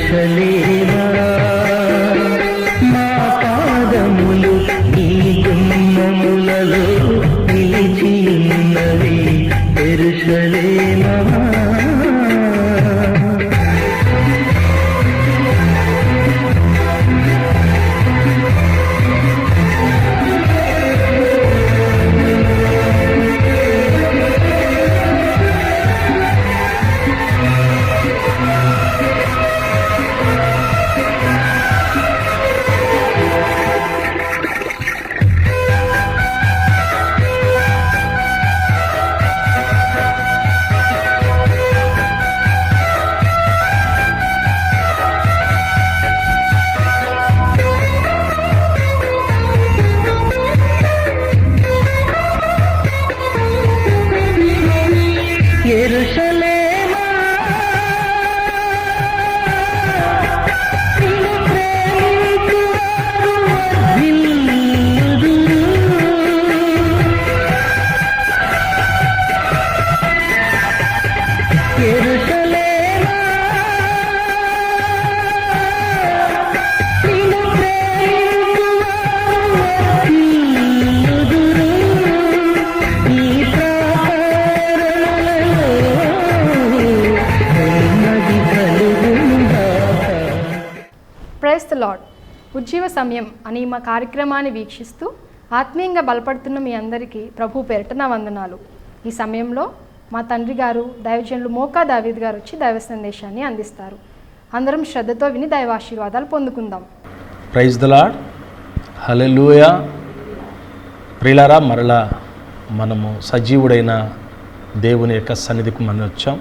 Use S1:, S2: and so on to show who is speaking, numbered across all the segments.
S1: యెరూషలేమా మా పాదములు నీ గుమ్మములలో నిలిచియున్నవి యెరూషలేమా యెరూషలేమా నిన్ను ప్రేమించువారు వర్ధిల్లుదురు. యెరూషలేమా నిన్ను ప్రేమించువారు వర్ధిల్లుదురు. నీ
S2: ప్రైజ్ ది లార్డ్. ఉజ్జీవ సమయం అని మా కార్యక్రమాన్ని వీక్షిస్తూ ఆత్మీయంగా బలపడుతున్న మీ అందరికీ ప్రభు పేరిట నా వందనాలు. ఈ సమయంలో మా తండ్రి గారు దైవజనులు మోకా దావీద్ గారు వచ్చి దైవ సందేశాన్ని అందిస్తారు. అందరం శ్రద్ధతో విని దైవ ఆశీర్వాదాలు పొందుకుందాం.
S3: Praise the Lord. హల్లెలూయా. ప్రియులారా, మరలా మనము సజీవుడైన దేవుని యొక్క సన్నిధికి మనం వచ్చాం.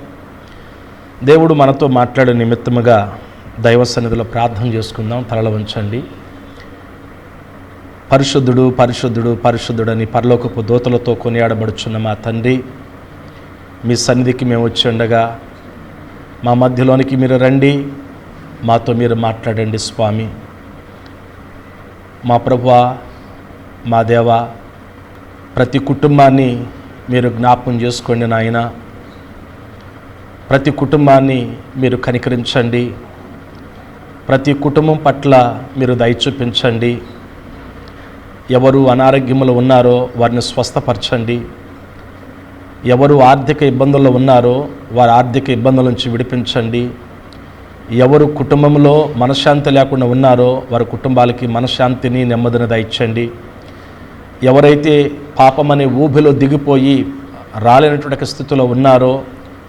S3: దేవుడు మనతో మాట్లాడే నిమిత్తముగా దైవ సన్నిధిలో ప్రార్థన చేసుకుందాం. తలలు వంచండి. పరిశుద్ధుడు పరిశుద్ధుడు పరిశుద్ధుడని పరలోకపు దూతలతో కొనియాడబడుచున్న మా తండ్రి, మీ సన్నిధికి మేము వచ్చి ఉండగా మా మధ్యలోనికి మీరు రండి, మాతో మీరు మాట్లాడండి స్వామి. మా ప్రభువా, మా దేవా, ప్రతి కుటుంబాన్ని మీరు జ్ఞాపకం చేసుకోండి నాయన. ప్రతి కుటుంబాన్ని మీరు కనికరించండి. ప్రతి కుటుంబం పట్ల మీరు దయ చూపించండి. ఎవరు అనారోగ్యములు ఉన్నారో వారిని స్వస్థపరచండి. ఎవరు ఆర్థిక ఇబ్బందుల్లో ఉన్నారో వారి ఆర్థిక ఇబ్బందుల నుంచి విడిపించండి. ఎవరు కుటుంబంలో మనశ్శాంతి లేకుండా ఉన్నారో వారి కుటుంబాలకి మనశ్శాంతిని నెమ్మదిని దయచండి. ఎవరైతే పాపమనే ఊబిలో దిగిపోయి రాలేనటువంటి స్థితిలో ఉన్నారో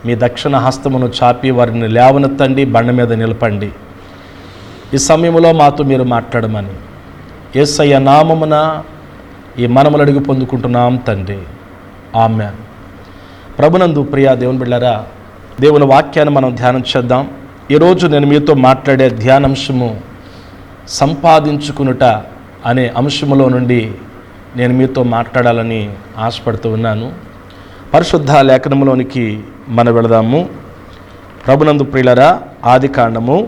S3: మీ దక్షిణ హస్తమును చాపి వారిని లేవనెత్తండి, బండ మీద నిలపండి. ఈ సమయంలో మాతో మీరు మాట్లాడమని యేసయ్య నామమున ఈ మనములు అడిగి పొందుకుంటున్నాం తండ్రి, ఆమేన్. ప్రభునందు ప్రియా దేవుని బిడ్డలారా, దేవుని వాక్యాన్ని మనం ధ్యానం చేద్దాం. ఈరోజు నేను మీతో మాట్లాడే ధ్యానాంశము సంపాదించుకునుట అనే అంశములో నుండి నేను మీతో మాట్లాడాలని ఆశపడుతూ ఉన్నాను. పరిశుద్ధ లేఖనములోనికి మనం వెళదాము. ప్రభునందు ప్రియులారా, ఆదికాండము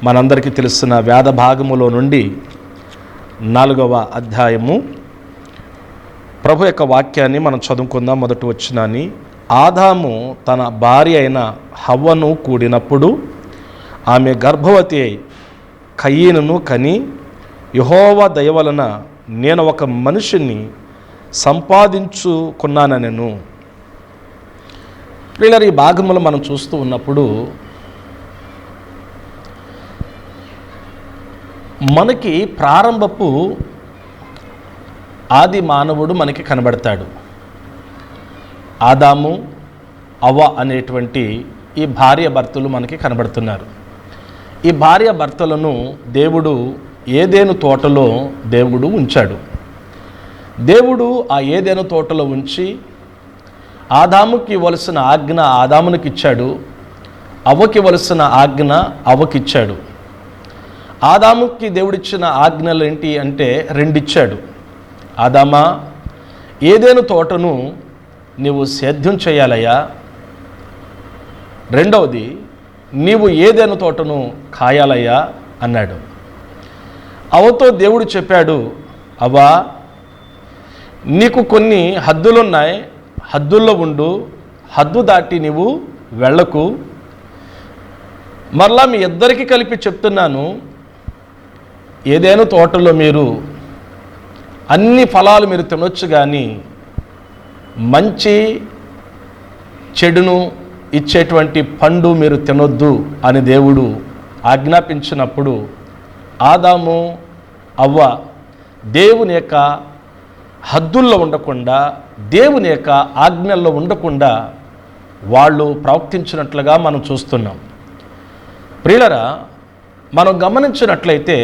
S3: మనందరికీ తెలుస్తున్న వేద భాగములో నుండి 4వ అధ్యాయము ప్రభు యొక్క వాక్యాన్ని మనం చదువుకుందాం. మొదటి వచనాన్ని. ఆదాము తన భార్య అయిన హవ్వను కూడినప్పుడు ఆమె గర్భవతి అయి కయీనును కని, యెహోవా దయ వలన నేను ఒక మనిషిని సంపాదించుకున్నానెను. ప్రియులారా, ఈ భాగములు మనం చూస్తూ ఉన్నప్పుడు మనకి ప్రారంభపు ఆది మానవుడు మనకి కనబడతాడు. ఆదాము అవ్వ అనేటువంటి ఈ భార్య భర్తలు మనకి కనబడుతున్నారు. ఈ భార్య భర్తలను దేవుడు ఏదెను తోటలో దేవుడు ఉంచాడు. దేవుడు ఆ ఏదెను తోటలో ఉంచి ఆదాముకి ఇవ్వలసిన ఆజ్ఞ ఆదామునికి ఇచ్చాడు, అవ్వకి ఇవ్వలసిన ఆజ్ఞ అవ్వకిచ్చాడు. ఆదాముకి దేవుడిచ్చిన ఆజ్ఞలు ఏంటి అంటే 2 ఇచ్చాడు. ఆదామా, ఏదెను తోటను నీవు సేద్యం చేయాలయ్యా. రెండవది, నీవు ఏదెను తోటను కాయాలయ్యా అన్నాడు. అవ్వతో దేవుడు చెప్పాడు, అవ్వా, నీకు కొన్ని హద్దులున్నాయి, హద్దుల్లో ఉండు, హద్దు దాటి నీవు వెళ్ళకు. మరలా మీ ఇద్దరికి కలిపి చెప్తున్నాను, ఏదైనా తోటలో మీరు అన్ని ఫలాలు మీరు తినొచ్చు, కానీ మంచి చెడును ఇచ్చేటువంటి పండు మీరు తినొద్దు అని దేవుడు ఆజ్ఞాపించినప్పుడు ఆదాము అవ్వ దేవుని యొక్క హద్దుల్లో ఉండకుండా, దేవుని యొక్క ఆజ్ఞల్లో ఉండకుండా వాళ్ళు ప్రవర్తించినట్లుగా మనం చూస్తున్నాం. ప్రియులరా, మనం గమనించినట్లయితే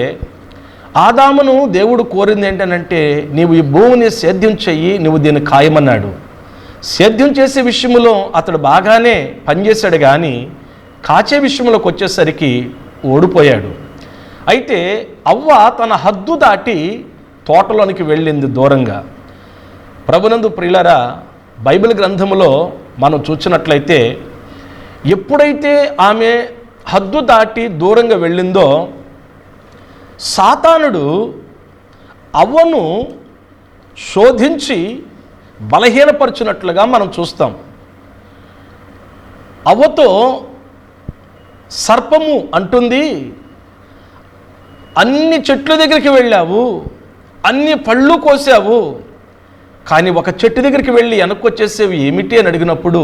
S3: ఆదామును దేవుడు కోరింది ఏంటనంటే, నీవు ఈ భూమిని సేద్యం చెయ్యి, నువ్వు దీన్ని ఖాయమన్నాడు. సేద్యం చేసే విషయంలో అతడు బాగానే పనిచేశాడు, కానీ కాచే విషయంలోకి వచ్చేసరికి ఓడిపోయాడు. అయితే అవ్వ తన హద్దు దాటి తోటలోనికి వెళ్ళింది దూరంగా. ప్రభునందు ప్రియులరా, బైబిల్ గ్రంథములో మనం చూసినట్లయితే ఎప్పుడైతే ఆమె హద్దు దాటి దూరంగా వెళ్ళిందో సాతానుడు అవ్వను శోధించి బలహీనపరిచినట్లుగా మనం చూస్తాం. అవ్వతో సర్పము అంటుంది, అన్ని చెట్ల దగ్గరికి వెళ్ళావు, అన్ని పళ్ళు కోసావు, కానీ ఒక చెట్టు దగ్గరికి వెళ్ళి వెనక్కొచ్చేసేవి ఏమిటి అని అడిగినప్పుడు,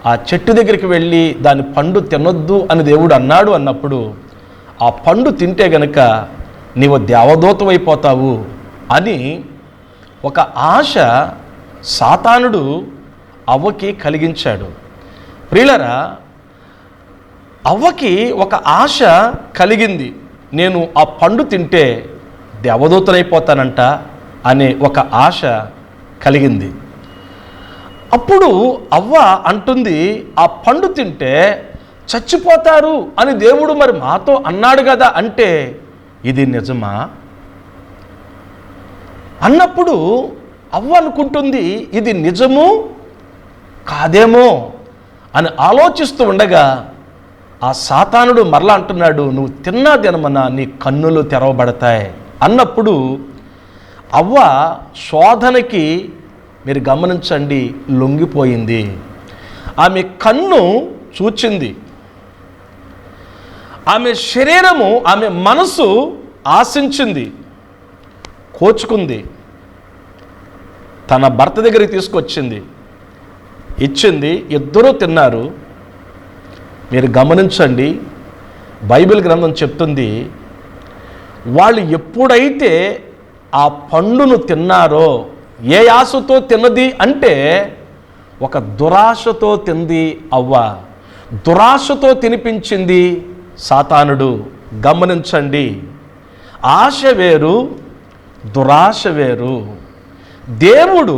S3: ఆ చెట్టు దగ్గరికి వెళ్ళి దాని పండు తినొద్దు అని దేవుడు అన్నాడు అన్నప్పుడు, ఆ పండు తింటే గనక నీవు దేవదూతమైపోతావు అని ఒక ఆశ సాతానుడు అవ్వకి కలిగించాడు. ప్రియులరా, అవ్వకి ఒక ఆశ కలిగింది, నేను ఆ పండు తింటే దేవదూతనైపోతానంట అనే ఒక ఆశ కలిగింది. అప్పుడు అవ్వ అంటుంది, ఆ పండు తింటే చచ్చిపోతారు అని దేవుడు మరి మాతో అన్నాడు కదా, అంటే ఇది నిజమా అన్నప్పుడు అవ్వ అనుకుంటుంది, ఇది నిజము కాదేమో అని ఆలోచిస్తూ ఉండగా ఆ సాతానుడు మరలా అంటున్నాడు, నువ్వు తిన్నా తినమన్నా నీ కన్నులు తెరవబడతాయి అన్నప్పుడు అవ్వ శోధనకి మీరు గమనించండి లొంగిపోయింది. ఆమె కన్ను చూచింది, ఆమె శరీరము, ఆమె మనసు ఆశించింది, కోచుకుంది, తన భర్త దగ్గరికి తీసుకొచ్చింది, ఇచ్చింది, ఇద్దరూ తిన్నారు. మీరు గమనించండి, బైబిల్ గ్రంథం చెప్తుంది, వాళ్ళు ఎప్పుడైతే ఆ పండును తిన్నారో, ఏ ఆశతో తిన్నది అంటే ఒక దురాశతో తింది అవ్వ, దురాశతో తినిపించింది సాతానుడు. గమనించండి, ఆశ వేరు, దురాశ వేరు. దేవుడు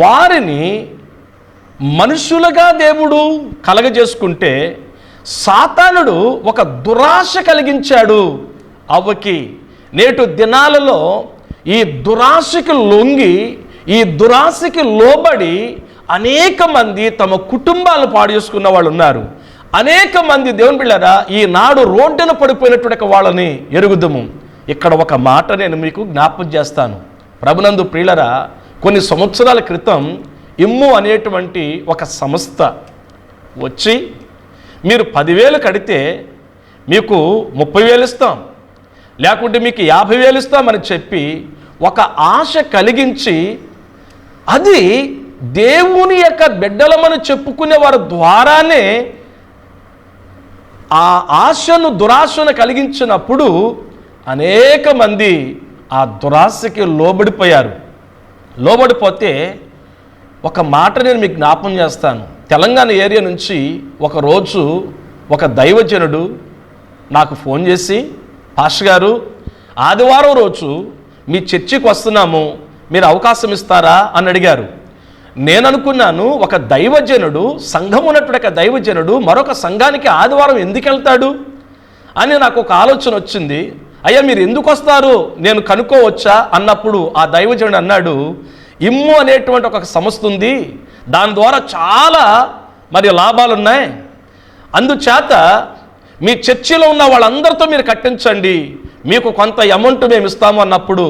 S3: వారిని మనుషులుగా దేవుడు కలగజేసుకుంటే సాతానుడు ఒక దురాశ కలిగించాడు అవ్వకి. నేటి దినాలలో ఈ దురాశకి లొంగి, ఈ దురాశకి లోబడి అనేక మంది తమ కుటుంబాలను పాడు చేసుకున్న వాళ్ళు ఉన్నారు. అనేక మంది దేవుని బిడ్డలారా ఈనాడు రోడ్డున పడిపోయినటువంటి వాళ్ళని ఎరుగుదము. ఇక్కడ ఒక మాట నేను మీకు జ్ఞాపకం చేస్తాను. ప్రభునందు ప్రియులరా, కొన్ని సంవత్సరాల క్రితం ఇమ్ము అనేటువంటి ఒక సంస్థ వచ్చి, మీరు 10,000 కడితే మీకు 30,000 ఇస్తాం, లేకుంటే మీకు 50,000 ఇస్తామని చెప్పి ఒక ఆశ కలిగించి, అది దేవుని యొక్క బిడ్డలమని చెప్పుకునే వారి ద్వారానే ఆ ఆశను, దురాశను కలిగించినప్పుడు అనేక మంది ఆ దురాశకి లోబడిపోయారు. లోబడిపోతే ఒక మాట నేను మీకు జ్ఞాపకం చేస్తాను. తెలంగాణ ఏరియా నుంచి ఒకరోజు ఒక దైవజనుడు నాకు ఫోన్ చేసి, పాస్టర్ గారు, ఆదివారం రోజు మీ చర్చికి వస్తున్నాము, మీరు అవకాశం ఇస్తారా అని అడిగారు. నేను అనుకున్నాను, ఒక దైవజనుడు, సంఘం ఉన్నటువంటి ఒక దైవజనుడు మరొక సంఘానికి ఆదివారం ఎందుకు వెళ్తాడు అని నాకు ఒక ఆలోచన వచ్చింది. అయ్యా, మీరు ఎందుకు వస్తారు, నేను కనుక్కోవచ్చా అన్నప్పుడు ఆ దైవజనుడు అన్నాడు, ఇమ్ము అనేటువంటి ఒక సంస్థ ఉంది, దాని ద్వారా చాలా మరి లాభాలు ఉన్నాయి, అందుచేత మీ చర్చిలో ఉన్న వాళ్ళందరితో మీరు కట్టించండి, మీకు కొంత అమౌంట్ మేము ఇస్తాము అన్నప్పుడు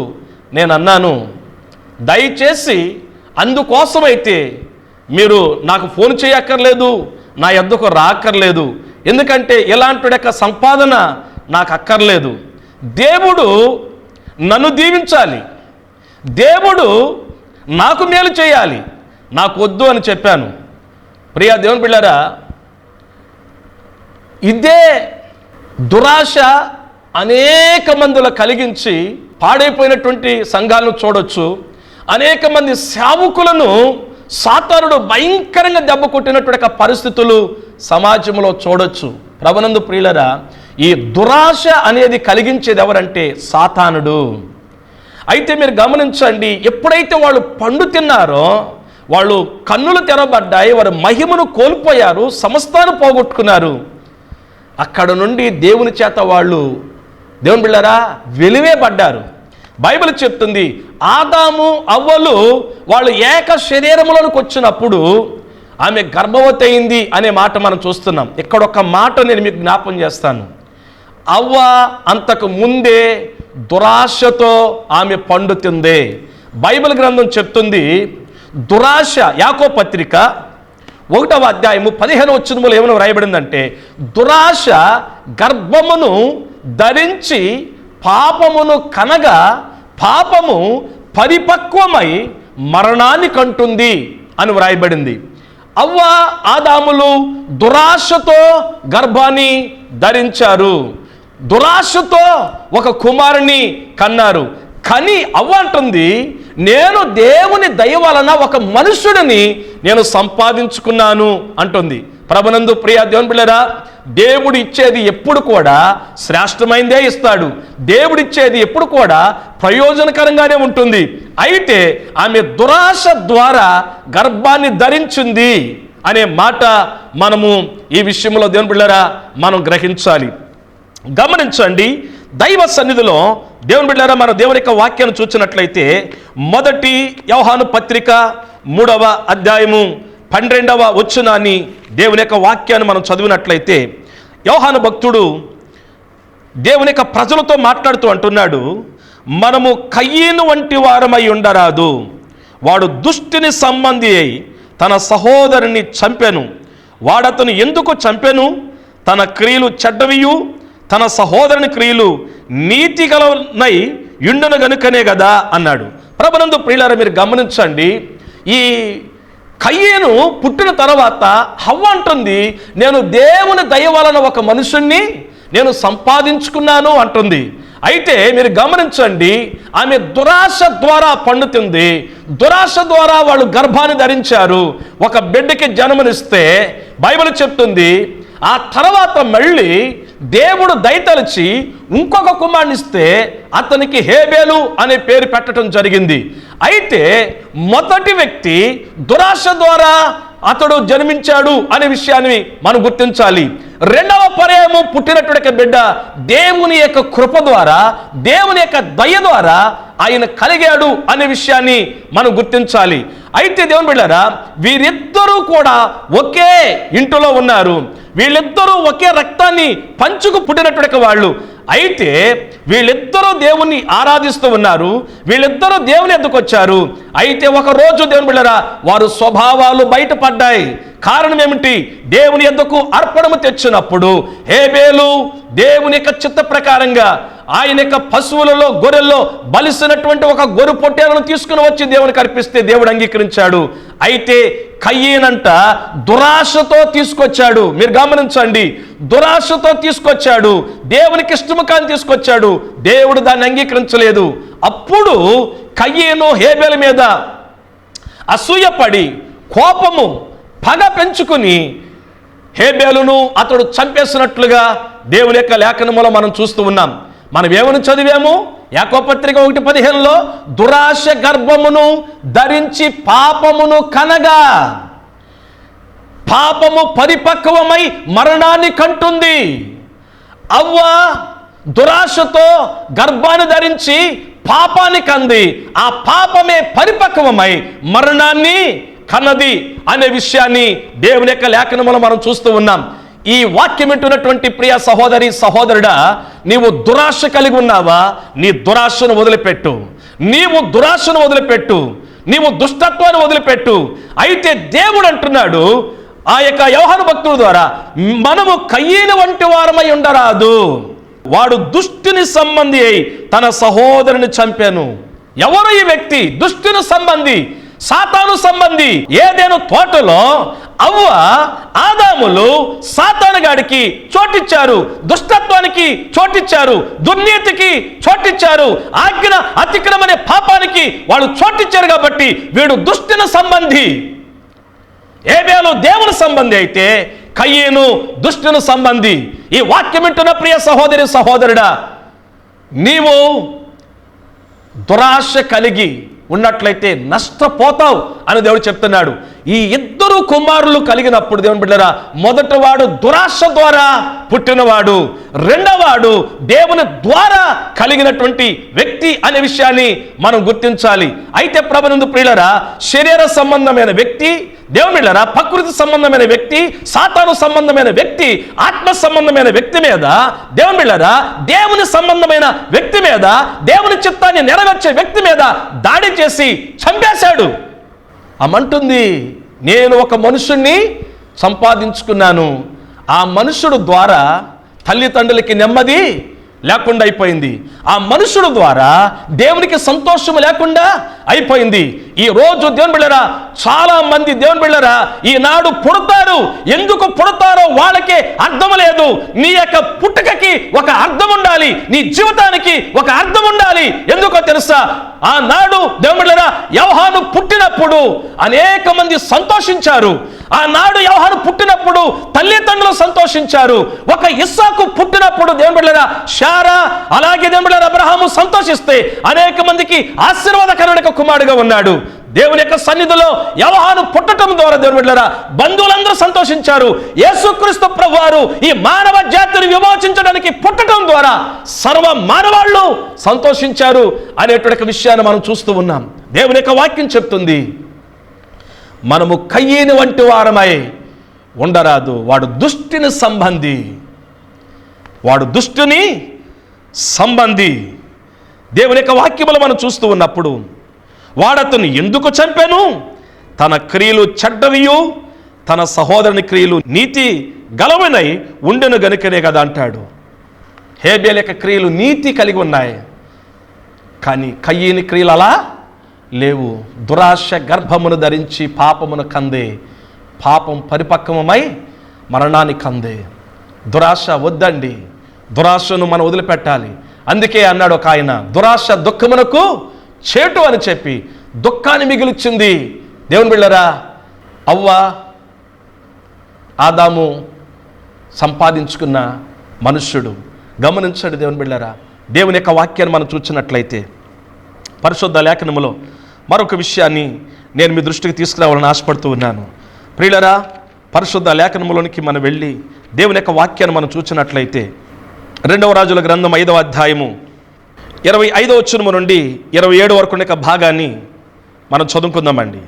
S3: నేను అన్నాను, దయచేసి అందుకోసమైతే మీరు నాకు ఫోన్ చేయక్కర్లేదు, నా యొద్దకు రాక్కర్లేదు, ఎందుకంటే ఇలాంటి యొక్క సంపాదన నాకు అక్కర్లేదు. దేవుడు నన్ను దీవించాలి, దేవుడు నాకు మేలు చేయాలి, నాకు వద్దు అని చెప్పాను. ప్రియా దేవుని బిడ్డలారా, ఇదే దురాశ అనేక మందిలో కలిగించి పాడైపోయినటువంటి సంఘాలను చూడొచ్చు. అనేక మంది సేవకులను సాతానుడు భయంకరంగా దెబ్బ కొట్టినటువంటి పరిస్థితులు సమాజంలో చూడొచ్చు. ప్రభునందు ప్రియులరా, ఈ దురాశ అనేది కలిగించేది ఎవరంటే సాతానుడు. అయితే మీరు గమనించండి, ఎప్పుడైతే వాళ్ళు పండు తిన్నారో వాళ్ళు కన్నులు తెరబడ్డాయి, వారు మహిమను కోల్పోయారు, సమస్తాన్ని పోగొట్టుకున్నారు. అక్కడ నుండి దేవుని చేత వాళ్ళు దేవుని బిళ్ళరా వెలివేయబడ్డారు. బైబిల్ చెప్తుంది, ఆదాము అవ్వలు వాళ్ళు ఏక శరీరంలోనికి వచ్చినప్పుడు ఆమె గర్భవతి అయింది అనే మాట మనం చూస్తున్నాం. ఇక్కడ ఒక మాట నేను మీకు జ్ఞాపం చేస్తాను. అవ్వ అంతకు ముందే దురాశతో ఆమె పండుతుంది. బైబిల్ గ్రంథం చెప్తుంది, దురాశ, యాకోబు పత్రిక 1వ అధ్యాయము 15వ వచనములో ఏమైనా వ్రాయబడిందంటే, దురాశ గర్భమును ధరించి పాపమును కనగా పాపము పరిపక్వమై మరణాన్ని కంటుంది అని వ్రాయబడింది. అవ్వ ఆదాములు దురాశతో గర్భాన్ని ధరించారు, దురాశతో ఒక కుమారుని కన్నారు. కానీ అవ్వ అంటుంది, నేను దేవుని దయ వలన ఒక మనుషుడిని నేను సంపాదించుకున్నాను అంటుంది. ప్రభునందు ప్రియ దేవుని బిడ్డలారా, దేవుడు ఇచ్చేది ఎప్పుడు కూడా శ్రేష్టమైందే ఇస్తాడు. దేవుడిచ్చేది ఎప్పుడు కూడా ప్రయోజనకరంగానే ఉంటుంది. అయితే ఆమె దురాశ ద్వారా గర్భాన్ని ధరించింది అనే మాట మనము ఈ విషయంలో దేవుని బిడ్డలారా మనం గ్రహించాలి. గమనించండి, దైవ సన్నిధిలో దేవుని బిడ్డలారా మనం దేవుని యొక్క వాక్యాన్ని చూసినట్లయితే, మొదటి యోహాను పత్రిక 3వ అధ్యాయము 12వ వచనాన్ని దేవుని యొక్క వాక్యాన్ని మనం చదివినట్లయితే, యోహాను భక్తుడు దేవుని యొక్క ప్రజలతో మాట్లాడుతూ అంటున్నాడు, మనము కయ్యను వంటి వారమై ఉండరాదు. వాడు దుష్టుని సంబంధి అయి తన సహోదరుని చంపెను. వాడతను ఎందుకు చంపెను? తన క్రియలు చెడ్డవియు తన సహోదరుని క్రియలు నీతి గలనై యుండను గనుకనే కదా అన్నాడు. ప్రభునందు ప్రియులారా, మీరు గమనించండి, ఈ కయ్యేను పుట్టిన తర్వాత హవ్వ అంటుంది, నేను దేవుని దయ వలన ఒక మనుషుణ్ణి నేను సంపాదించుకున్నాను అంటుంది. అయితే మీరు గమనించండి, ఆమె దురాశ ద్వారా పండుతుంది. దురాశ ద్వారా వాళ్ళు గర్భాన్ని ధరించారు. ఒక బిడ్డకి జన్మనిస్తే బైబిల్ చెప్తుంది, ఆ తర్వాత మళ్ళీ దేవుడు దయతలిచి ఇంకొక కుమారునిస్తే అతనికి హేబేలు అనే పేరు పెట్టడం జరిగింది. అయితే మొదటి వ్యక్తి దురాశ ద్వారా అతడు జన్మించాడు అనే విషయాన్ని మనం గుర్తించాలి. రెండవ పర్యాయము పుట్టినటువంటి బిడ్డ దేవుని యొక్క కృప ద్వారా, దేవుని యొక్క దయ ద్వారా ఆయన కలిగాడు అనే విషయాన్ని మనం గుర్తించాలి. అయితే దేవుని బిడ్డలారా, వీరిద్దరూ కూడా ఒకే ఇంటిలో ఉన్నారు. వీళ్ళిద్దరూ ఒకే రక్తాన్ని పంచుకు పుట్టినటువంటి వాళ్ళు. అయితే వీళ్ళిద్దరూ దేవుణ్ణి ఆరాధిస్తూ ఉన్నారు. వీళ్ళిద్దరూ దేవుని ఎద్దుకు వచ్చారు. అయితే ఒక రోజు దేవుని బిడ్డలారా వారు స్వభావాలు బయటపడ్డాయి. కారణం ఏమిటి? దేవుని ఎద్దుకు అర్పణము తెచ్చినప్పుడు హేబేలు దేవుని యొక్క చిత్త ప్రకారంగా ఆయన యొక్క పశువులలో గొర్రెల్లో బలిసినటువంటి ఒక గొర్రె పొట్టేలను తీసుకుని వచ్చి దేవునికి అర్పిస్తే దేవుడు అంగీకరించాడు. అయితే కయ్యేనంట దురాశతో తీసుకొచ్చాడు. మీరు గమనించండి, దురాశతో తీసుకొచ్చాడు, దేవునికి ఇష్టము కాని తీసుకొచ్చాడు. దేవుడు దాన్ని అంగీకరించలేదు. అప్పుడు కయ్యేను హేబేలు మీద అసూయపడి కోపము పగ పెంచుకుని హేబేలును అతడు చంపేసినట్లుగా దేవుని యొక్క లేఖనములో మనం చూస్తూ ఉన్నాం. మనం ఏమని చదివాము? యాకోబు పత్రిక 1:15లో దురాశ గర్భమును ధరించి పాపమును కనగా పాపము పరిపక్వమై మరణాన్ని కంటుంది. అవ్వ దురాశతో గర్భాన్ని ధరించి పాపాన్ని కంది. ఆ పాపమే పరిపక్వమై మరణాన్ని కన్నది అనే విషయాన్ని దేవుని యొక్క లేఖనములో మనం చూస్తూ ఉన్నాం. ఈ వాక్యం వింటున్నటువంటి ప్రియ సహోదరి సహోదరుడా, నీవు దురాశ కలిగి ఉన్నావా? నీ దురాశను వదిలిపెట్టు. నీవు దురాశను వదిలిపెట్టు. నీవు దుష్టత్వాన్ని వదిలిపెట్టు. అయితే దేవుడు అంటున్నాడు, ఆ యొక్క యోహాను భక్తుల ద్వారా మనము కయ్యను వంటి వారమై ఉండరాదు. వాడు దుష్టుని సంబంధి అయి తన సహోదరుని చంపాను. ఎవరు ఈ వ్యక్తి? దుష్టుని సంబంధి, సాతాను సంబంధి. ఏదైనా తోటలో అవ్వ ఆదాములు సాతానుగాడికి చోటిచ్చారు, దుష్టత్వానికి చోటిచ్చారు, దుర్నీతికి చోటిచ్చారు, ఆజ్ఞ అతిక్రమణ అనే పాపానికి వాళ్ళు చోటిచ్చారు. కాబట్టి వీడు దుష్టుని సంబంధి. ఏబేలు దేవుని సంబంధి అయితే కయ్యేను దుష్టుని సంబంధి. ఈ వాక్యం వింటున్న ప్రియ సహోదరి సహోదరుడా, నీవు దురాశ కలిగి ఉన్నట్లయితే నష్టపోతావు అని దేవుడు చెప్తున్నాడు. ఈ ఇద్దరు కుమారులు కలిగినప్పుడు దేవుని బిడ్డలారా, మొదటివాడు దురాశ ద్వారా పుట్టినవాడు, రెండవవాడు దేవుని ద్వారా కలిగినటువంటి వ్యక్తి అనే విషయాన్ని మనం గుర్తించాలి. అయితే ప్రభునందు ప్రియులారా, శరీర సంబంధమైన వ్యక్తి, దేవుని బిడ్డలారా, ప్రకృతి సంబంధమైన వ్యక్తి, సాతాను సంబంధమైన వ్యక్తి, ఆత్మ సంబంధమైన వ్యక్తి మీద, దేవుని బిడ్డలారా, దేవుని సంబంధమైన వ్యక్తి మీద, దేవుని చిత్తాన్ని నెరవేర్చే వ్యక్తి మీద దాడి చేసి చంపేశాడు. అమంటుంది, నేను ఒక మనుషుణ్ణి సంపాదించుకున్నాను, ఆ మనుషుడు ద్వారా తల్లిదండ్రులకి నెమ్మది లేకుండా అయిపోయింది, ఆ మనుషుడు ద్వారా దేవునికి సంతోషం లేకుండా అయిపోయింది. ఈ రోజు దేవుని బిడ్డలారా, చాలా మంది దేవుని బిడ్డలారా ఈనాడు పుడతారు. ఎందుకు పుడతారో వాళ్ళకే అర్థం లేదు. నీ యొక్క పుట్టుకకి ఒక అర్థం ఉండాలి, నీ జీవితానికి ఒక అర్థం ఉండాలి. ఎందుకో తెలుసా? ఆనాడు దేవుని బిడ్డలారా యోహాను పుట్టినప్పుడు అనేక మంది సంతోషించారు. ఆనాడు యోహాను పుట్టినప్పుడు తల్లిదండ్రులు సంతోషించారు. ఒక ఇస్సాకు పుట్టినప్పుడు దేవుని బిడ్డలారా శారా, అలాగే దేవుని బిడ్డలారా అబ్రహాము సంతోషిస్తే అనేక మందికి ఆశీర్వాదకరమైన కుమారుడుగా ఉన్నాడు. దేవుని యొక్క సన్నిధిలో యోహాను పుట్టడం ద్వారా దేవుని బిడ్డలారా బంధువులందరూ సంతోషించారు. యేసుక్రీస్తు ప్రభువారు ఈ మానవ జాతిని విమోచించడానికి పుట్టడం ద్వారా సర్వ మానవాళ్ళు సంతోషించారు అనేటువంటి విషయాన్ని మనం చూస్తూ ఉన్నాం. దేవుని యొక్క వాక్యం చెప్తుంది, మనము కయ్యేని వంటి వారమై ఉండరాదు. వాడు దుష్టుని సంబంధి, వాడు దుష్టుని సంబంధి. దేవుని యొక్క వాక్యములు మనం చూస్తూ ఉన్నప్పుడు వాడతను ఎందుకు చంపాను? తన క్రియలు చెడ్డవియు తన సహోదరుని క్రియలు నీతి గలవనై ఉండెను గనుకనే కదా అంటాడు. హేబేలు యొక్క క్రియలు నీతి కలిగి ఉన్నాయి, కానీ కయ్యేని క్రియలు అలా లేవు. దురాశ గర్భమును ధరించి పాపమును కందే, పాపం పరిపక్వమై మరణాన్ని కందే. దురాశ వద్దండి, దురాశను మనం వదిలిపెట్టాలి. అందుకే అన్నాడు ఒక ఆయన, దురాశ దుఃఖమునకు చేటు అని చెప్పి దుఃఖాన్ని మిగిలిచ్చింది. దేవుని బిళ్ళరా, అవ్వ ఆదాము సంపాదించుకున్న మనుష్యుడు. గమనించండి దేవుని బిళ్ళరా, దేవుని యొక్క వాక్యాన్ని మనం చూసినట్లయితే పరిశుద్ధ లేఖనములో మరొక విషయాన్ని నేను మీ దృష్టికి తీసుకురావాలని ఆశపడుతూ ఉన్నాను. ప్రియులరా, పరిశుద్ధ లేఖనములోనికి మనం వెళ్ళి దేవుని యొక్క వాక్యాన్ని మనం చూసినట్లయితే 2వ రాజుల గ్రంథం 5వ అధ్యాయము 25వ వచనము నుండి 27 వరకు ఉన్న భాగాన్ని మనం చదువుకుందామండి.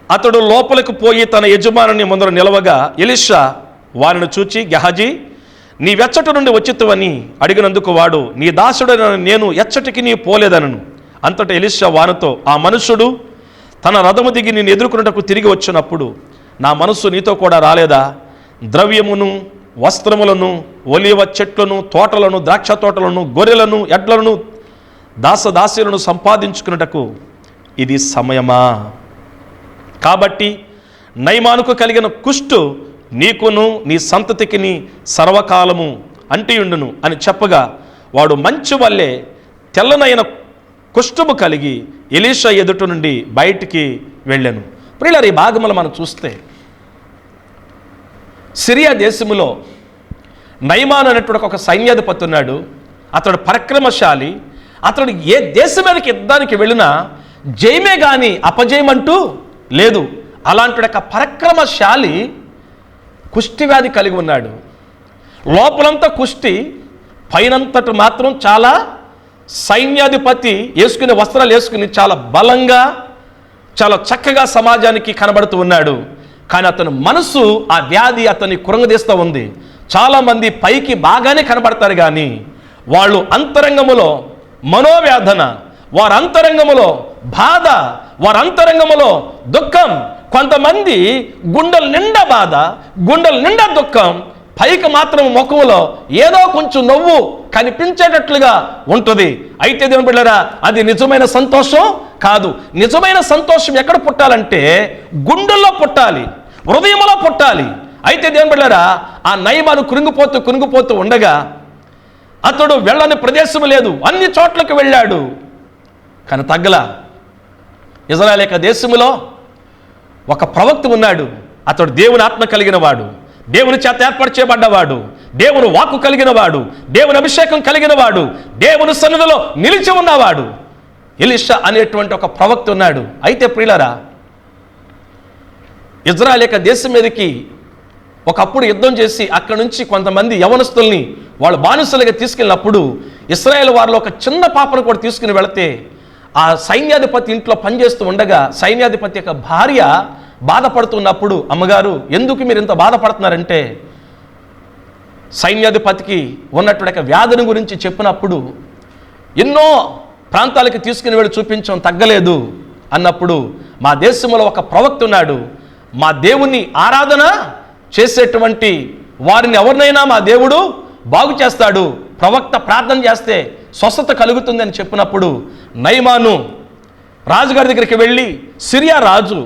S3: అతడు లోపలికి పోయి తన యజమానుని ముందర నిలవగా ఎలీషా వారిని చూచి, గెహజీ, నీ వెచ్చట నుండి వచ్చితువని అడిగినందుకు వాడు, నీ దాసుడైన నేను ఎచ్చటికి నీ పోలేదనను. అంతటా ఎలీషా వానితో, ఆ మనుషుడు తన రథము దిగి నేను ఎదుర్కొన్నటకు తిరిగి వచ్చినప్పుడు నా మనస్సు నీతో కూడా రాలేదా? ద్రవ్యమును, వస్త్రములను, ఒలివ చెట్లను, తోటలను, ద్రాక్ష తోటలను, గొర్రెలను, ఎడ్లను, దాసదాసీలను సంపాదించుకున్నటకు ఇది సమయమా? కాబట్టి నయమానుకు కలిగిన కుష్టు నీకును నీ సంతతికిని సర్వకాలము అంటియుండును అని చెప్పగా వాడు మంచు వల్లే తెల్లనైన కుష్ఠము కలిగి ఎలీషా ఎదుట నుండి బయటికి వెళ్ళాను. ప్రియులారా, ఈ భాగములో మనం చూస్తే సిరియా దేశములో నయమాను అనేటువంటి ఒక సైన్యాధిపతి ఉన్నాడు. అతడు పరాక్రమశాలి. అతడు ఏ దేశం మీదకి యుద్ధానికి వెళ్ళినా జయమే కానీ అపజయమంటూ లేదు. అలాంటి ఒక పరాక్రమశాలి కుష్టి వ్యాధి కలిగి ఉన్నాడు. లోపలంతా కుష్టి, పైనంతటి మాత్రం చాలా సైన్యాధిపతి వేసుకునే వస్త్రాలు వేసుకుని చాలా బలంగా, చాలా చక్కగా సమాజానికి కనబడుతూ ఉన్నాడు. కానీ అతని మనసు ఆ వ్యాధి అతన్ని కురంగదీస్తూ ఉంది. చాలామంది పైకి బాగానే కనబడతారు, కానీ వాళ్ళు అంతరంగములో మనోవేదన, వారి అంతరంగములో బాధ, వారి అంతరంగములో దుఃఖం, కొంతమంది గుండెల నిండా బాధ, గుండెల నిండా దుఃఖం, పైకి మాత్రం ముఖంలో ఏదో కొంచెం నవ్వు కనిపించేటట్లుగా ఉంటుంది. అయితే దేవుని బిడ్డలారా, అది నిజమైన సంతోషం కాదు. నిజమైన సంతోషం ఎక్కడ పుట్టాలంటే గుండెల్లో పుట్టాలి, హృదయంలో పుట్టాలి. అయితే దేవుని బిడ్డలారా, ఆ నయమాను కృంగిపోతూ ఉండగా అతడు వెళ్ళని ప్రదేశం లేదు, అన్ని చోట్లకు వెళ్ళాడు, కానీ తగ్గల. ఇజ్రాయేల్ యొక్క దేశంలో ఒక ప్రవక్త ఉన్నాడు. అతడు దేవుని ఆత్మ కలిగిన వాడు, దేవుని చేత ఏర్పాటు చేయబడ్డవాడు, దేవుని వాక్కు కలిగిన వాడు, దేవుని అభిషేకం కలిగిన వాడు, దేవుని సన్నిధిలో నిలిచి ఉన్నవాడు. ఎలీషా అనేటువంటి ఒక ప్రవక్త ఉన్నాడు. అయితే ప్రియులారా, ఇజ్రాయేల్ యొక్క దేశం మీదకి ఒకప్పుడు యుద్ధం చేసి అక్కడి నుంచి కొంతమంది యవనస్తుల్ని వాళ్ళు బానిసలుగా తీసుకెళ్ళినప్పుడు ఇశ్రాయేల్ వారిలో ఒక చిన్న పాపను కూడా తీసుకుని వెళితే ఆ సైన్యాధిపతి ఇంట్లో పనిచేస్తూ ఉండగా సైన్యాధిపతి యొక్క భార్య బాధపడుతున్నప్పుడు, అమ్మగారు ఎందుకు మీరు ఇంత బాధపడుతున్నారంటే, సైన్యాధిపతికి ఉన్నటువంటి వ్యాధిని గురించి చెప్పినప్పుడు ఎన్నో ప్రాంతాలకి తీసుకుని వెళ్ళి చూపించడం తగ్గలేదు అన్నప్పుడు, మా దేశంలో ఒక ప్రవక్త ఉన్నాడు, మా దేవుణ్ణి ఆరాధన చేసేటువంటి వారిని ఎవరినైనా మా దేవుడు బాగు చేస్తాడు, ప్రవక్త ప్రార్థన చేస్తే స్వస్థత కలుగుతుందని చెప్పినప్పుడు నయమాను రాజుగారి దగ్గరికి వెళ్ళి సిరియా రాజు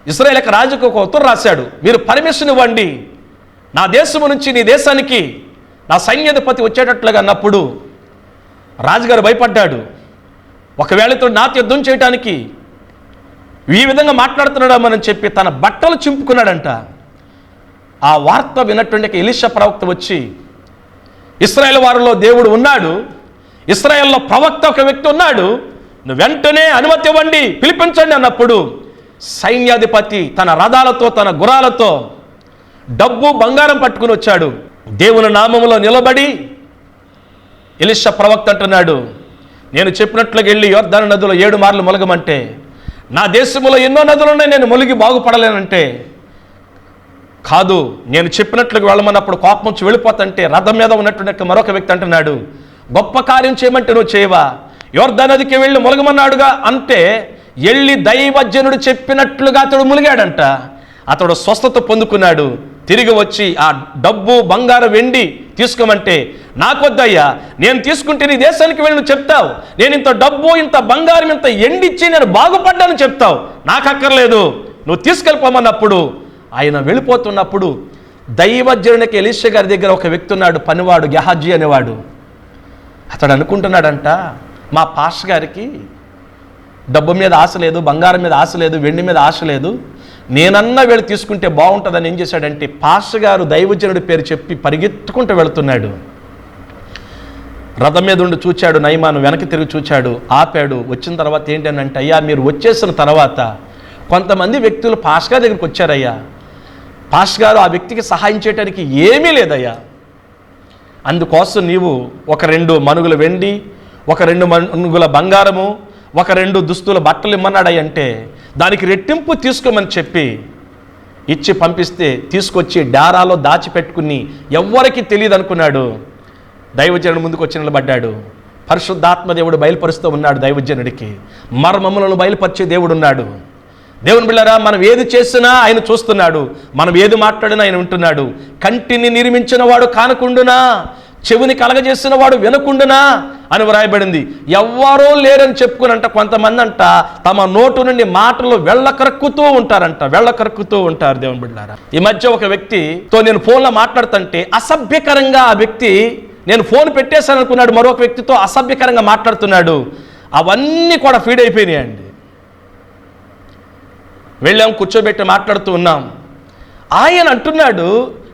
S3: ఇశ్రాయేల్ యొక్క రాజుకు ఒక ఉత్తరం రాశాడు, మీరు పర్మిషన్ ఇవ్వండి నా దేశము నుంచి నీ దేశానికి నా సైన్యాధిపతి వచ్చేటట్లుగా అన్నప్పుడు రాజుగారు భయపడ్డాడు. ఒకవేళ ఇతడు నాతో యుద్ధం చేయడానికి ఈ విధంగా మాట్లాడుతున్నాడని చెప్పి తన బట్టలు చింపుకున్నాడంట. ఆ వార్త విన్నటువంటి ఎలీషా ప్రవక్త వచ్చి, ఇశ్రాయేల్ వారిలో దేవుడు ఉన్నాడు, ఇశ్రాయేల్లో ప్రవక్త ఒక వ్యక్తి ఉన్నాడు, నువ్వు వెంటనే అనుమతి ఇవ్వండి, పిలిపించండి అన్నప్పుడు సైన్యాధిపతి తన రథాలతో తన గుర్రాలతో డబ్బు బంగారం పట్టుకుని వచ్చాడు. దేవుని నామములో నిలబడి ఎలీషా ప్రవక్త అంటున్నాడు, నేను చెప్పినట్లుగా వెళ్ళి యోర్దాను నదిలో 7 మార్లు మొలగమంటే, నా దేశంలో ఎన్నో నదులున్నాయి, నేను మొలిగి బాగుపడలేనంటే, కాదు నేను చెప్పినట్లుగా వెళ్ళమన్నప్పుడు కోపం వచ్చి వెళ్ళిపోతుంటే రథం మీద ఉన్నటువంటి మరొక వ్యక్తి అంటున్నాడు, గొప్ప కార్యం చేయమంటే నువ్వు చేయవా, యోర్దాను నదికి వెళ్ళి మొలగమన్నాడుగా అంటే వెళ్ళి దైవజనుడు చెప్పినట్లుగా అతడు ములిగాడంట. అతడు స్వస్థత పొందుకున్నాడు. తిరిగి వచ్చి ఆ డబ్బు బంగారం వెండి తీసుకోమంటే, నాకొద్దయ్యా, నేను తీసుకుంటే నీ దేశానికి వెళ్ళి నువ్వు చెప్తావు, నేను ఇంత డబ్బు ఇంత బంగారం ఇంత ఎండిచ్చి నేను బాగుపడ్డాను చెప్తావు, నాకు అక్కర్లేదు, నువ్వు తీసుకెళ్ళిపోమన్నప్పుడు ఆయన వెళ్ళిపోతున్నప్పుడు దైవజనునికి ఎలీషా గారి దగ్గర ఒక వ్యక్తి ఉన్నాడు, పనివాడు గెహాజీ అనేవాడు. అతడు అనుకుంటున్నాడంట, మా పాష గారికి డబ్బు మీద ఆశ లేదు, బంగారం మీద ఆశ లేదు, వెండి మీద ఆశ లేదు, నేనన్నా వెళ్ళి తీసుకుంటే బాగుంటుందని ఏం చేశాడంటే పాష గారు దైవజనుడి పేరు చెప్పి పరిగెత్తుకుంటూ వెళుతున్నాడు. రథం మీద ఉండి చూచాడు నయమాను, వెనక్కి తిరిగి చూచాడు, ఆపాడు. వచ్చిన తర్వాత ఏంటంటే, అయ్యా మీరు వచ్చేసిన తర్వాత కొంతమంది వ్యక్తులు పాష గారి దగ్గరికి వచ్చారయ్యా, పాష గారు ఆ వ్యక్తికి సహాయం చేయడానికి ఏమీ లేదయ్యా, అందుకోసం నీవు ఒక 2 మణుగుల వెండి, ఒక 2 మణుగుల బంగారము, ఒక 2 దుస్తుల బట్టలు ఇమ్మన్నాడంటే దానికి రెట్టింపు తీసుకోమని చెప్పి ఇచ్చి పంపిస్తే తీసుకొచ్చి డారాలో దాచిపెట్టుకుని ఎవ్వరికి తెలియదు అనుకున్నాడు. దైవజనుడు ముందుకు వచ్చి నిలబడ్డాడు. పరిశుద్ధాత్మ దేవుడు బయలుపరుస్తూ ఉన్నాడు. దైవజనుడికి మర్మములను బయలుపరిచే దేవుడు ఉన్నాడు. దేవుని బిళ్ళారా, మనం ఏది చేసినా ఆయన చూస్తున్నాడు, మనం ఏది మాట్లాడినా ఆయన ఉంటున్నాడు. కంటిని నిర్మించిన వాడు కానకుండునా, చెవుని కలగజేసిన వాడు వినకుండునా అని వ్రాయబడింది. ఎవ్వరూ లేరని చెప్పుకునంట కొంతమంది అంట తమ నోటు నుండి మాటలు వెళ్ళకరుక్కుతూ ఉంటారు. దేవుని బిడ్డలారా, ఈ మధ్య ఒక వ్యక్తితో నేను ఫోన్లో మాట్లాడుతుంటే అసభ్యకరంగా ఆ వ్యక్తి, నేను ఫోన్ పెట్టేశాను అనుకున్నాడు, మరొక వ్యక్తితో అసభ్యకరంగా మాట్లాడుతున్నాడు. అవన్నీ కూడా ఫీడ్ అయిపోయినాయండి. వెళ్ళాం, కూర్చోబెట్టి మాట్లాడుతూ ఉన్నాం. ఆయన అంటున్నాడు,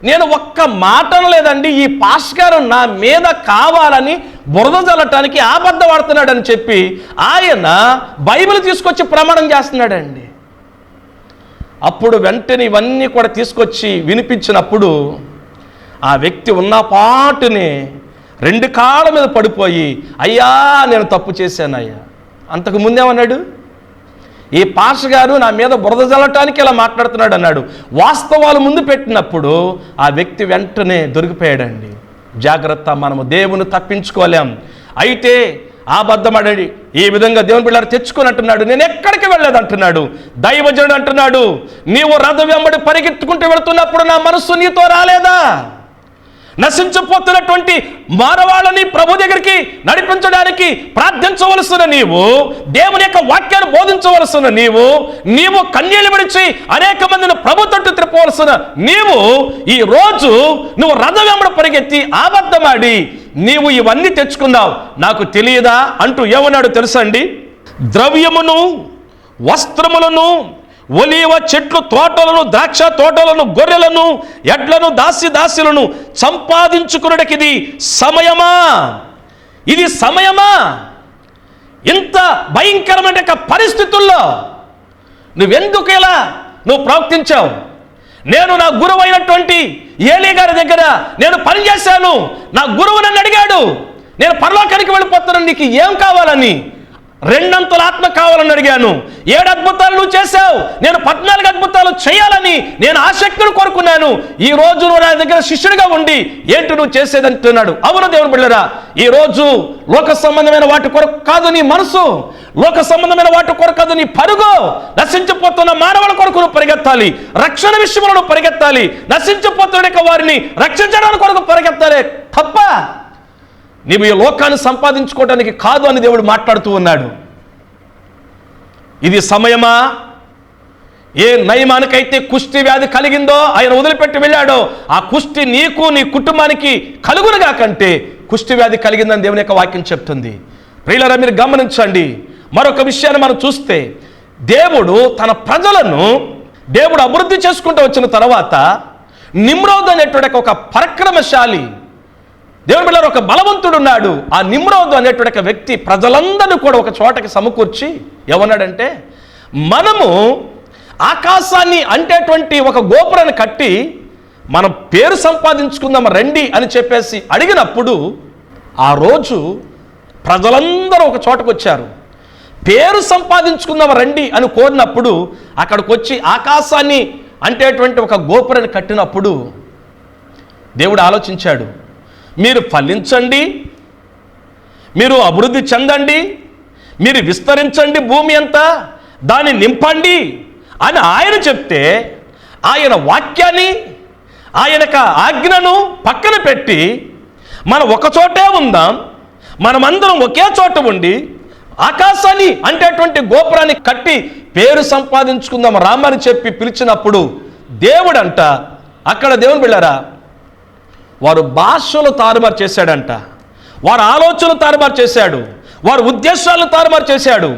S3: నేను ఒక్క మాట లేదండి, ఈ పాస్ గారు నా మీద కావాలని బురద జల్లటానికి అబద్ధం ఆడుతున్నాడని చెప్పి ఆయన బైబిల్ తీసుకొచ్చి ప్రమాణం చేస్తున్నాడండి. అప్పుడు వెంటనే ఇవన్నీ కూడా తీసుకొచ్చి వినిపించినప్పుడు ఆ వ్యక్తి ఉన్న పాటునే 2 కాళ్ళ మీద పడిపోయి, అయ్యా నేను తప్పు చేశానయ్యా. అంతకు ముందేమన్నాడు, ఈ పాష గారు నా మీద బురద జల్లటానికి ఇలా మాట్లాడుతున్నాడు అన్నాడు. వాస్తవాలు ముందు పెట్టినప్పుడు ఆ వ్యక్తి వెంటనే దొరికిపోయాడండి. జాగ్రత్త, మనము దేవుని తప్పించుకోలేం. అయితే అబద్ధమడి ఈ విధంగా దేవుని బిడ్డలు తెచ్చుకొని అంటున్నాడు, నేను ఎక్కడికి వెళ్ళలేదు అంటున్నాడు. దైవజనుడు అంటున్నాడు, నీవు రథం వెంబడి పరిగెత్తుకుంటూ వెళుతున్నప్పుడు నా మనస్సు నీతో రాలేదా? నశించిపోతున్నటువంటి మానవాళ్ళని ప్రభు దగ్గరికి నడిపించడానికి ప్రార్థించవలసిన నీవు, దేవుని యొక్క వాక్యాన్ని బోధించవలసిన నీవు కన్నీళ్లు విడిచి అనేక మందిని ప్రభు తట్టు త్రిప్పవలసిన ఈ రోజు నువ్వు రథం వెంబడి పరిగెత్తి అబద్ధమాడి నీవు ఇవన్నీ తెచ్చుకున్నావు, నాకు తెలియదా అంటూ ఏమన్నాడు తెలుసా అండి? ద్రవ్యమును, వస్త్రములను, ఒలీవ చెట్లు తోటలను, ద్రాక్ష తోటలను, గొర్రెలను, ఎడ్లను, దాస్యులను సంపాదించుకున్నటికి ఇది సమయమా? ఇది సమయమా? ఇంత భయంకరమైన పరిస్థితుల్లో నువ్వెందుకు ఇలా ప్రవర్తించావు? నేను నా గురువు అయినటువంటి ఏలీ గారి దగ్గర నేను పనిచేశాను. నా గురువు నన్ను అడిగాడు, నేను పరలోకానికి వెళ్ళిపోతున్నాను, నీకు ఏం కావాలని? 2 అంతల ఆత్మ కావాలని అడిగాను. 7 అద్భుతాలు నువ్వు చేశావు, నేను 14 అద్భుతాలు చేయాలని నేను ఆసక్తిని కోరుకున్నాను. ఈ రోజు నువ్వు నా దగ్గర శిష్యుడిగా ఉండి ఏంటి నువ్వు చేసేదంటున్నాడు. అవును దేవుని బిడ్డలారా, ఈ రోజు లోక సంబంధమైన వాటి కొరకు కాదు నీ మనసు, లోక సంబంధమైన వాటి కొరకు కాదు నీ పరుగు. నశించిపోతున్న మానవుల కొరకు నువ్వు పరిగెత్తాలి, రక్షణ విషయంలో నువ్వు పరిగెత్తాలి, నశించిపోతున్న వారిని రక్షించడానికి కొరకు పరిగెత్తాలి తప్ప నీవు ఈ లోకాన్ని సంపాదించుకోవడానికి కాదు అని దేవుడు మాట్లాడుతూ ఉన్నాడు. ఇది సమయమా? ఏ నయమానికైతే కుష్టి వ్యాధి కలిగిందో ఆయన వదిలిపెట్టి వెళ్ళాడో ఆ కుష్టి నీకు నీ కుటుంబానికి కలుగునుగా కంటే కుష్టి వ్యాధి కలిగిందని దేవుని యొక్క వాక్యం చెప్తుంది. ప్రియులారా, మీరు గమనించండి. మరొక విషయాన్ని మనం చూస్తే, దేవుడు తన ప్రజలను అభివృద్ధి చేసుకుంటూ వచ్చిన తర్వాత నిమ్రోద్ అనేటువంటి ఒక పరాక్రమశాలి దేవుని బిడ్డలారా, ఒక బలవంతుడు ఉన్నాడు. ఆ నిమ్రోదు అనేటువంటి ఒక వ్యక్తి ప్రజలందరినీ కూడా ఒక చోటకి సమకూర్చి ఏమన్నాడంటే, మనము ఆకాశాన్ని అంటేటువంటి ఒక గోపురాన్ని కట్టి మనం పేరు సంపాదించుకుందాం రండి అని చెప్పేసి అడిగినప్పుడు ఆ రోజు ప్రజలందరూ ఒక చోటకు వచ్చారు. పేరు సంపాదించుకుందాం రండి అని కోరినప్పుడు అక్కడికి వచ్చి ఆకాశాన్ని అంటేటువంటి ఒక గోపురాన్ని కట్టినప్పుడు దేవుడు ఆలోచించాడు, మీరు ఫలించండి, మీరు అభివృద్ధి చెందండి, మీరు విస్తరించండి, భూమి అంతా దాన్ని నింపండి అని ఆయన చెప్తే ఆయన వాక్యాన్ని, ఆయన ఆజ్ఞను పక్కన పెట్టి మనం ఒక చోటే ఉందాం, మనమందరం ఒకే చోట ఉండి ఆకాశాన్ని అంటేటువంటి గోపురాన్ని కట్టి పేరు సంపాదించుకుందాం రామని చెప్పి పిలిచినప్పుడు దేవుడంట అక్కడ దేవుని బిడ్డలారా వారు భాషలు తారుమారు చేశాడంట, వారి ఆలోచనలు తారుమారు చేశాడు, వారి ఉద్దేశాలను తారుమారు చేశాడు.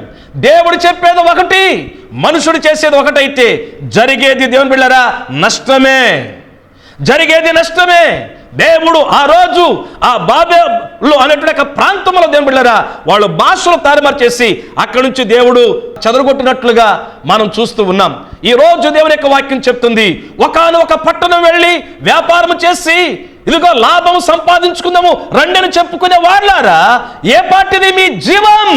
S3: దేవుడు చెప్పేది ఒకటి, మనుషుడు చేసేది ఒకటైతే జరిగేది దేవుని బిడ్డలారా నష్టమే, జరిగేది నష్టమే. దేవుడు ఆ రోజు ఆ బాబేలు అనేటువంటి ప్రాంతంలో దేవుని బిడ్డలారా వాళ్ళు భాషలు తారుమారు చేసి అక్కడి నుంచి దేవుడు చెదరగొట్టినట్లుగా మనం చూస్తూ ఉన్నాం. ఈ రోజు దేవుని యొక్క వాక్యం చెప్తుంది, ఒకానొక పట్టణం వెళ్ళి వ్యాపారం చేసి ఇదిగో లాభం సంపాదించుకుందాము రండిని చెప్పుకునే వాళ్ళారా, ఏ పాటిది మీ జీవం?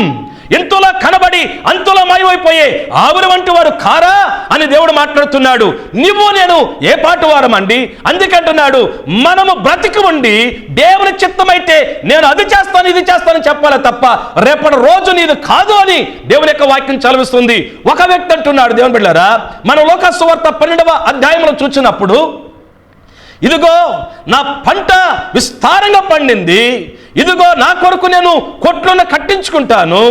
S3: ఎంతలో కనబడి అంతలో మాయమైపోయే ఆవురు వంటి వారు కారా అని దేవుడు మాట్లాడుతున్నాడు. నువ్వు నేను ఏ పాటు వారమండి? అందుకంటున్నాడు, మనము బ్రతికి ఉండి దేవుని చిత్తమైతే నేను అది చేస్తాను ఇది చేస్తానని చెప్పాలి తప్ప రేపటి రోజు నీది కాదు అని దేవుని యొక్క వాక్యం చదివిస్తుంది. ఒక వ్యక్తి అంటున్నాడు, దేవుని బిడ్డలారా, మన లోక సువార్త 12వ అధ్యాయంలో చూసినప్పుడు, ఇదిగో నా పంట విస్తారంగా పండింది, ఇదిగో నా కొరకు నేను కొట్లను కట్టించుకుంటాను,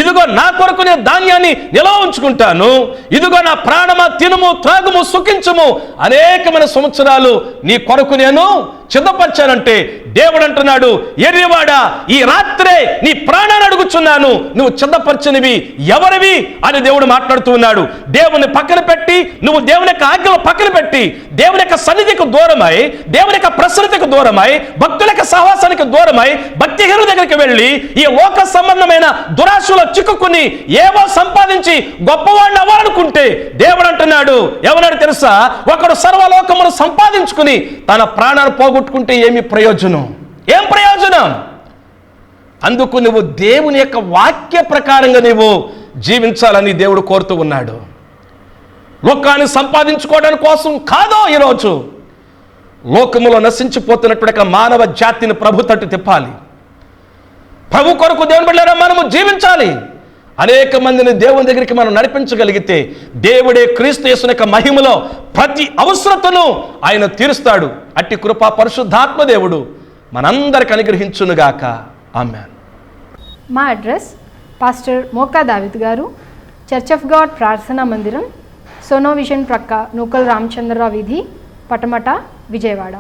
S3: ఇదిగో నా కొరకు నేను ధాన్యాన్ని నిల్వ ఉంచుకుంటాను, ఇదిగో నా ప్రాణమా తినుము త్రాగుము సుఖించుము, అనేకమైన సంవత్సరాలు నీ కొరకు నేను సిద్ధపరిచానంటే దేవుడు అంటున్నాడు, ఎర్రివాడా ఈ రాత్రే నీ ప్రాణాన్ని అడుగుచున్నాను, నువ్వు సిద్ధపరచనివి ఎవరివి అని దేవుడు మాట్లాడుతూ ఉన్నాడు. దేవుని పక్కన పెట్టి నువ్వు దేవుని యొక్క ఆజ్ఞలు పక్కన పెట్టి దేవుని యొక్క సన్నిధికి దూరమై, దేవుని యొక్క ప్రసన్నతకు దూరమై, భక్తుల యొక్క సహవాసానికి దూరమై భక్తిహీనుల దగ్గరికి వెళ్ళి ఈ లోక సంబంధమైన దురాశలో చిక్కుకుని ఏవో సంపాదించి గొప్పవాడిని అవ్వాలనుకుంటే దేవుడు అంటున్నాడు, ఎవరని తెలుసా, ఒకడు సర్వలోకమును సంపాదించుకుని తన ప్రాణాన్ని పోగొట్టుకుంటే ఏమి ప్రయోజనం? ఏం ప్రయోజనం? అందుకు నువ్వు దేవుని యొక్క వాక్య ప్రకారంగా నువ్వు జీవించాలని దేవుడు కోరుతూ ఉన్నాడు. లోకాన్ని సంపాదించుకోవడం కోసం కాదో ఈరోజు లోకములో నశించిపోతున్నటువంటి మానవ జాతిని ప్రభు తట్టు తిప్పాలి. ప్రభు కొరకు దేవుని బిడ్డలారా మనము జీవించాలి. అనేక మందిని దేవుని దగ్గరికి మనం నడిపించగలిగితే దేవుడే క్రీస్తు యేసుని యొక్క మహిమలో ప్రతి అవసరతను ఆయన తీరుస్తాడు. అట్టి కృపా పరిశుద్ధాత్మ దేవుడు మనందరికి అనుగ్రహించునుగాక. ఆమేన్.
S2: మా అడ్రస్ పాస్టర్ మోకా దావిద్ గారు, చర్చ్ ఆఫ్ గాడ్ ప్రార్థనా మందిరం, సోనో విజన్ ప్రక్క, నూకల్ రామచంద్రరావు వీధి, పటమట, విజయవాడ.